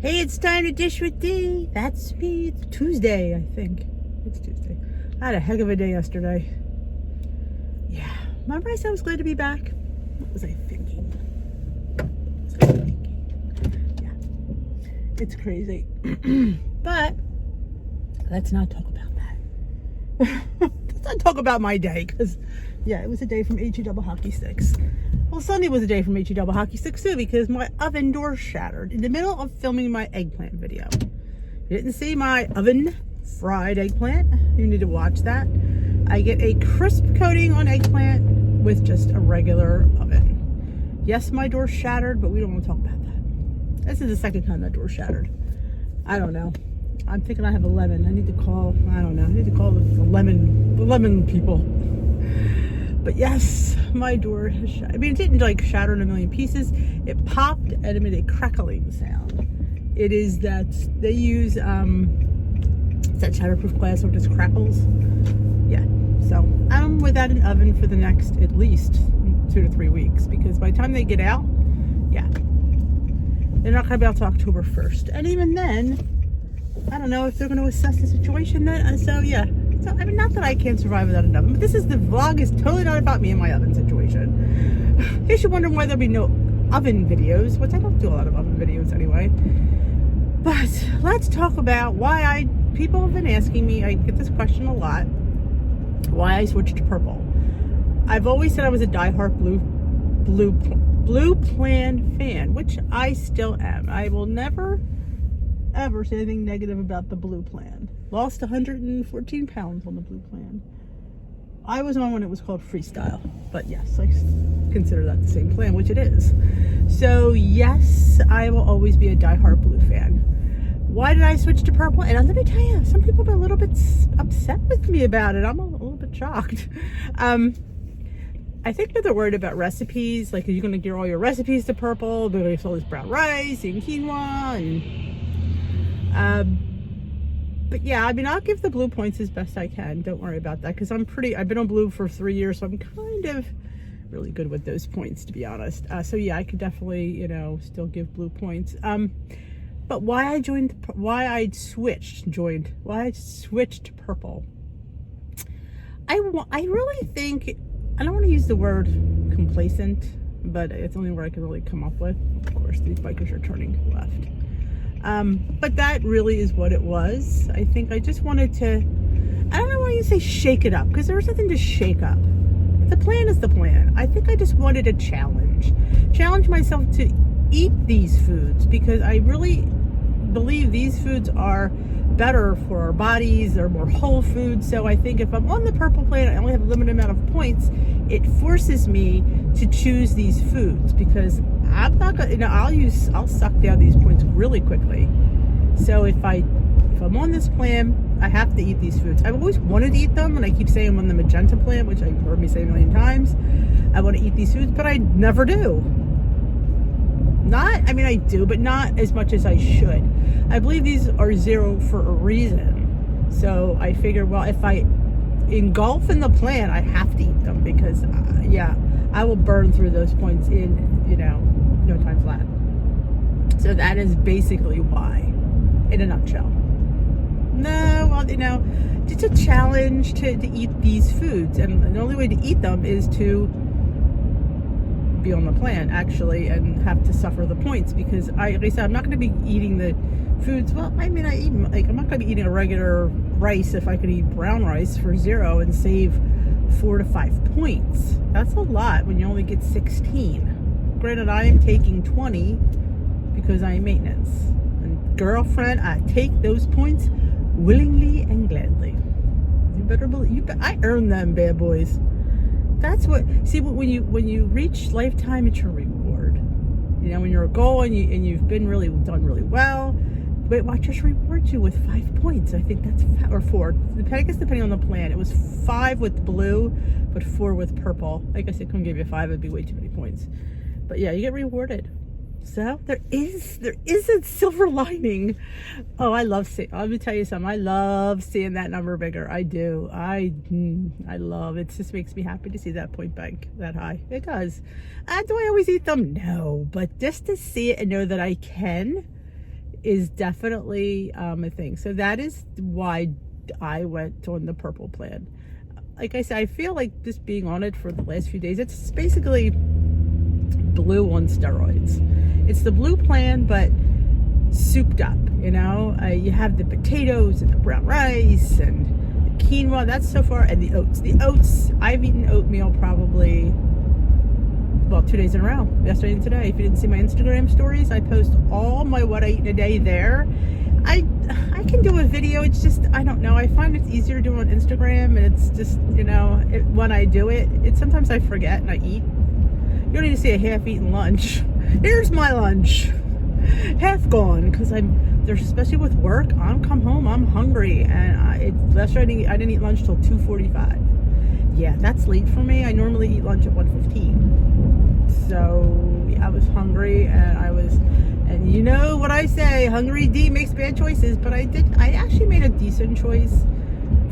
Hey, it's time to dish with D. That's me. It's Tuesday, I think. It's Tuesday. I had a heck of a day yesterday. Yeah. Remember I said I was glad to be back? What was I thinking? Yeah. It's crazy. But let's not talk about that. Let's not talk about my day, because, yeah, it was a day from HE double hockey sticks. Well, Sunday was a day from HE double hockey sticks too, because my oven door shattered in the middle of filming my eggplant video. If you didn't see my oven fried eggplant, you need to watch that. I get a crisp coating on eggplant with just a regular oven. Yes, my door shattered, but we don't want to talk about that. This is the second time that door shattered. I don't know. I'm thinking I have a lemon. I need to call, I don't know, I need to call the lemon people. But yes, my door has shattered. I mean, it didn't like shatter in a million pieces. It popped and it made a crackling sound. It is that they use, it's that shatterproof glass so it just crackles. Yeah, so I'm without an oven for the next at least 2 to 3 weeks, because by the time they get out, yeah, they're not gonna be out till October 1st. And even then, I don't know if they're gonna assess the situation then, so yeah. So, I mean, not that I can't survive without an oven, but this is, the vlog is totally not about me and my oven situation. In case you're wondering why there'll be no oven videos, which I don't do a lot of oven videos anyway. But let's talk about why people have been asking me, I get this question a lot, why I switched to purple. I've always said I was a diehard blue plan fan, which I still am. I will never ever say anything negative about the blue plan. Lost 114 pounds on the blue plan. I was on when it was called Freestyle, but yes, I consider that the same plan, which it is. So yes, I will always be a diehard blue fan. Why did I switch to purple? And let me tell you, some people have been a little bit upset with me about it. I'm a little bit shocked. I think that they're worried about recipes. Like, are you going to gear all your recipes to purple? There's all this brown rice and quinoa and but yeah, I mean, I'll give the blue points as best I can. Don't worry about that, because I've been on blue for 3 years, so I'm kind of really good with those points, to be honest. So yeah, I could definitely, you know, still give blue points. But why I switched to purple. I really think, I don't want to use the word complacent, but it's the only word I can really come up with. Of course, these bikers are turning left. But that really is what it was. I think I just wanted to, I don't know why you say shake it up, because there was nothing to shake up. The plan is the plan. I think I just wanted a challenge myself to eat these foods, because I really believe these foods are better for our bodies. They're more whole foods. So I think if I'm on the purple plan, I only have a limited amount of points. It forces me to choose these foods, because I'm not gonna, you know, I'll suck down these points really quickly. So if I'm on this plan, I have to eat these foods. I've always wanted to eat them, and I keep saying I'm on the magenta plan, which I've heard me say a million times. I want to eat these foods, but I never do. I mean, I do, but not as much as I should. I believe these are 0 for a reason. So I figure, well, if I engulf in the plan, I have to eat them, because yeah, I will burn through those points in, you know, no time flat. So that is basically why, in a nutshell. No, well, you know, it's a challenge to eat these foods, and the only way to eat them is to be on the plan, actually, and have to suffer the points, because like I said, I'm not going to be eating the foods. Well, I mean, I'm not going to be eating a regular rice if I could eat brown rice for 0 and save 4 to 5 points. That's a lot when you only get 16. Granted, I am taking 20 because I am maintenance. And girlfriend, I take those points willingly and gladly. You better believe, I earned them, bad boys. That's what, see, when you reach lifetime, it's your reward. You know, when you're a goal and you've been done really well, but watch us reward you with 5 points. I think that's, or 4, depending on the plan. It was 5 with blue, but 4 with purple. I guess I couldn't give you 5; it'd be way too many points. But yeah, you get rewarded. So there is a silver lining. Oh, let me tell you something. I love seeing that number bigger. I do. I love it. It just makes me happy to see that point bank that high. It does. Do I always eat them? No, but just to see it and know that I can, is definitely a thing. So that is why I went on the purple plan. Like I said, I feel like just being on it for the last few days, it's basically blue on steroids. It's the blue plan, but souped up, you know. You have the potatoes and the brown rice and the quinoa, that's so far, and the oats. I've eaten oatmeal probably, well, 2 days in a row, yesterday and today. If you didn't see my Instagram stories, I post all my what I eat in a day there. I can do a video, it's just, I don't know, I find it's easier to do on Instagram, and it's just, you know, when I do it, sometimes I forget and I eat. You don't need to see a half-eaten lunch. Here's my lunch, half gone, because there's, especially with work, come home, I'm hungry, and yesterday I didn't eat lunch till 2:45. Yeah, that's late for me. I normally eat lunch at 1:15. So yeah, I was hungry, and you know what I say, hungry D makes bad choices, but I actually made a decent choice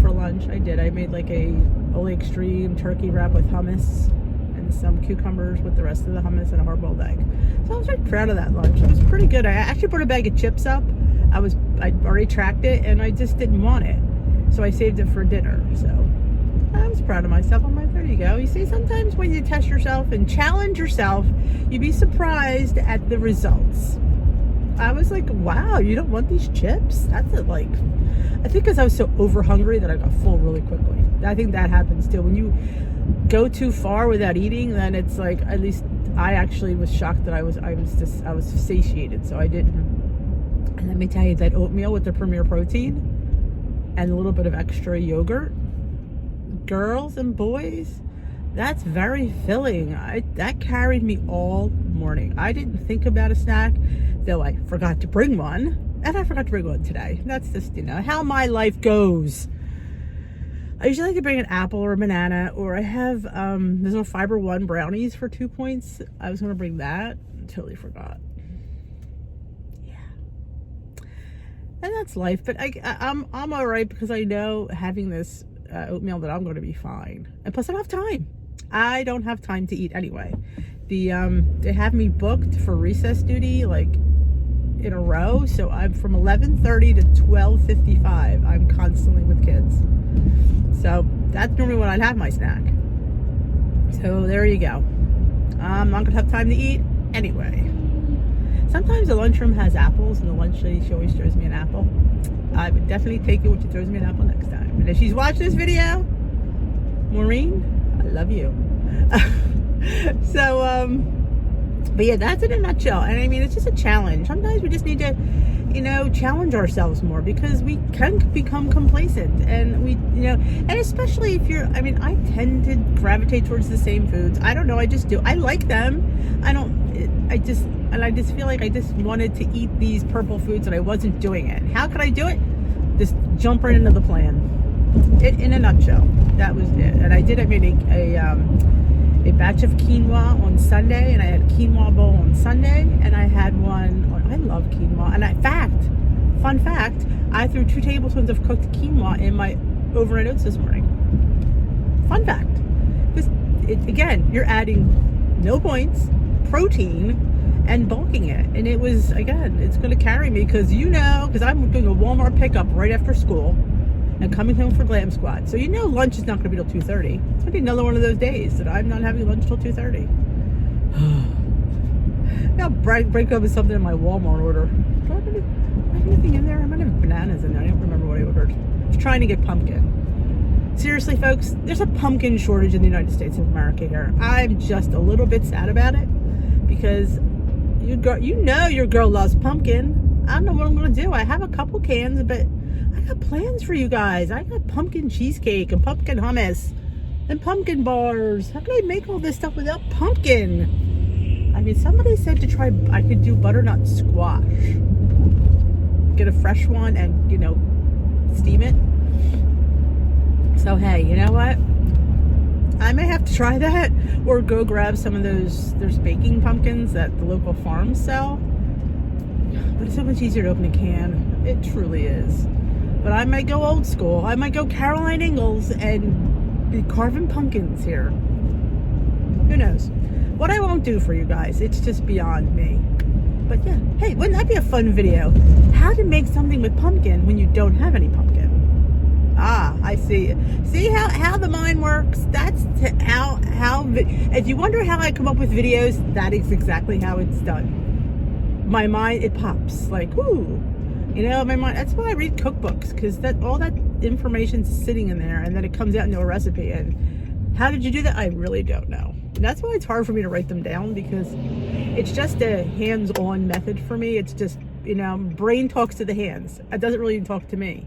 for lunch. I made like a Ole Extreme turkey wrap with hummus and some cucumbers with the rest of the hummus and a hard-boiled egg. So I was very proud of that lunch. It was pretty good. I actually brought a bag of chips up. I already tracked it, and I just didn't want it, so I saved it for dinner. So I was proud of myself. I'm like, there you go. You see, sometimes when you test yourself and challenge yourself, you'd be surprised at the results. I was like, wow, you don't want these chips? That's it. Like, I think because I was so over hungry that I got full really quickly. I think that happens too. When you go too far without eating, then it's like, at least I actually was shocked that I was satiated, so I didn't. And let me tell you, that oatmeal with the Premier Protein and a little bit of extra yogurt, girls and boys, that's very filling. That carried me all morning. I didn't think about a snack, though I forgot to bring one, and I forgot to bring one today. That's just, you know, how my life goes. I usually like to bring an apple or a banana, or I have there's no Fiber One brownies for 2 points. I was going to bring that, totally forgot. Yeah, and that's life. But I'm all right, because I know having this oatmeal that I'm going to be fine, and plus I don't have time. I don't have time to eat anyway. They have me booked for recess duty like in a row, so I'm from 11:30 to 12:55. I'm constantly with kids, so that's normally when I'd have my snack. So there you go. I'm not gonna have time to eat anyway. Sometimes the lunchroom has apples, and the lunch lady, she always throws me an apple. I would definitely take it when she throws me an apple next time. And if she's watching this video, Maureen, I love you. So, but yeah, that's in a nutshell. And I mean, it's just a challenge. Sometimes we just need to, you know, challenge ourselves more, because we can become complacent, and and especially if you're, I mean, I tend to gravitate towards the same foods. I don't know, I just do. I like them. I just feel like I just wanted to eat these purple foods, and I wasn't doing it. How could I do it? Just jump right into the plan. In a nutshell, that was it. And I made a batch of quinoa on Sunday, and I had a quinoa bowl on Sunday, and I had one. I love quinoa, and fun fact, I threw 2 tablespoons of cooked quinoa in my overnight oats this morning. Fun fact, because again, you're adding no points, protein, and bulking it, and it was, again, it's going to carry me, because I'm doing a Walmart pickup right after school and coming home for Glam Squad. So lunch is not going to be till 2:30. It's going to be another one of those days that I'm not having lunch till 2:30. I'll break up with something in my Walmart order. Do I have anything in there? I might have bananas in there. I don't remember what I ordered. I was trying to get pumpkin. Seriously, folks, there's a pumpkin shortage in the United States of America here. I'm just a little bit sad about it, because your girl loves pumpkin. I don't know what I'm going to do. I have a couple cans, but I got plans for you guys. I got pumpkin cheesecake and pumpkin hummus and pumpkin bars. How can I make all this stuff without pumpkin? I mean, somebody said I could do butternut squash. Get a fresh one and, steam it. So, hey, you know what? I may have to try that, or go grab some of there's baking pumpkins that the local farms sell. But it's so much easier to open a can. It truly is. But I might go old school. I might go Caroline Ingalls and be carving pumpkins here. Who knows? What I won't do for you guys, it's just beyond me. But yeah, hey, wouldn't that be a fun video? How to make something with pumpkin when you don't have any pumpkin. Ah, I see. See how the mind works? That's how if you wonder how I come up with videos, that is exactly how it's done. My mind, it pops like, ooh, you know, my mind. That's why I read cookbooks, because all that information's sitting in there, and then it comes out into a recipe. And how did you do that? I really don't know. And that's why it's hard for me to write them down, because it's just a hands-on method for me. It's just, you know, brain talks to the hands. It doesn't really talk to me.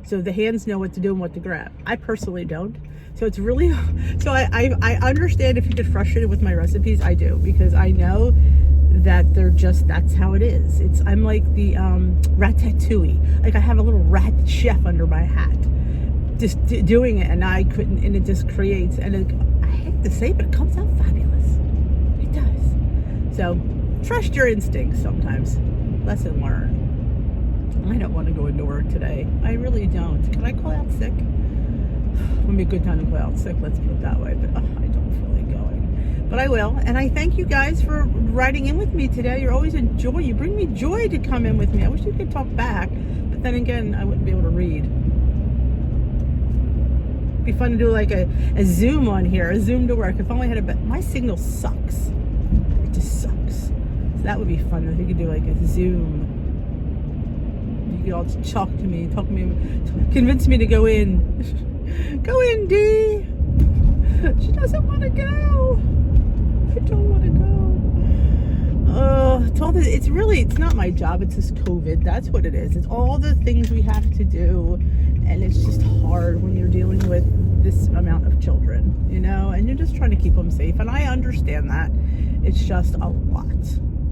So the hands know what to do and what to grab. I personally don't. So it's really, so I understand if you get frustrated with my recipes. I do, because I know that they're just, that's how it is. I'm like the ratatouille. Like I have a little rat chef under my hat, just doing it, and I couldn't, and it just creates, and I hate to say it, but it comes out fabulous. It does. So trust your instincts sometimes. Lesson learned. I don't want to go into work today. I really don't. Can I call out sick? It would be a good time to call out sick, let's put it that way. But I don't feel like going. But I will. And I thank you guys for writing in with me today. You're always a joy. You bring me joy to come in with me. I wish you could talk back. But then again, I wouldn't be able to read. It'd be fun to do like a Zoom on here. A Zoom to work. If only I had my signal sucks. It just sucks. So that would be fun if you could do like a Zoom. You could all talk to me, convince me to go in. Go in, Dee. She doesn't want to go. I don't want to go. It's not my job. It's just COVID. That's what it is. It's all the things we have to do, and it's just hard when you're dealing with this amount of children, you know, and you're just trying to keep them safe. And I understand that. It's just a lot.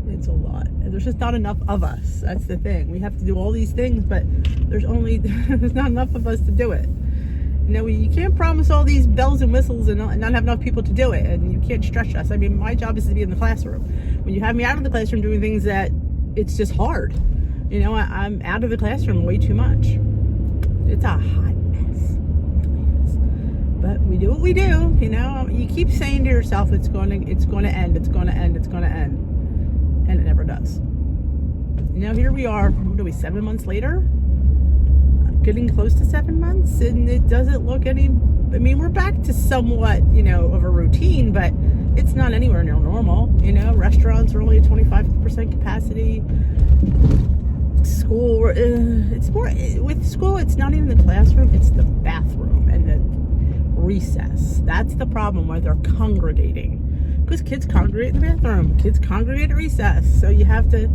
It's a lot. And there's just not enough of us. That's the thing. We have to do all these things, but there's not enough of us to do it. You know, you can't promise all these bells and whistles and not have enough people to do it, and you can't stretch us. I mean, my job is to be in the classroom. When you have me out of the classroom doing things that it's just hard, you know, I'm out of the classroom way too much. It's a hot mess. But we do what we do, you know. You keep saying to yourself, it's going to end, it's going to end, it's going to end. And it never does. You know, here we are, what are we, 7 months later? Getting close to 7 months, and it doesn't look we're back to somewhat, you know, of a routine, but it's not anywhere near normal. You know, restaurants are only at 25% capacity. School, it's more, with school, it's not even the classroom, it's the bathroom and the recess. That's the problem, where they're congregating. Because kids congregate in the bathroom, kids congregate at recess, so you have to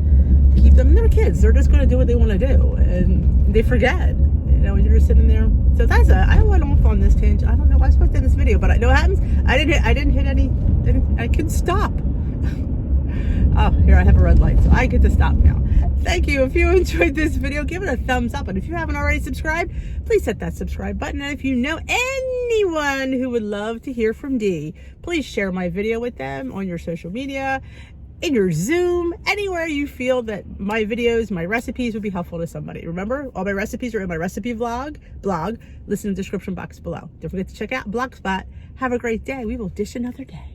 keep them. They're kids; they're just going to do what they want to do, and they forget. You know, when you're just sitting there. So I went off on this tangent. I don't know why I was supposed to in this video, but I know what happens. I didn't hit any. I couldn't stop. Oh, here I have a red light, so I get to stop now. Thank you. If you enjoyed this video, give it a thumbs up. And if you haven't already subscribed, please hit that subscribe button. And if you know anyone who would love to hear from Dee, please share my video with them on your social media, in your Zoom, anywhere you feel that my videos, my recipes would be helpful to somebody. Remember, all my recipes are in my recipe blog. Listen in the description box below. Don't forget to check out Blogspot. Have a great day. We will dish another day.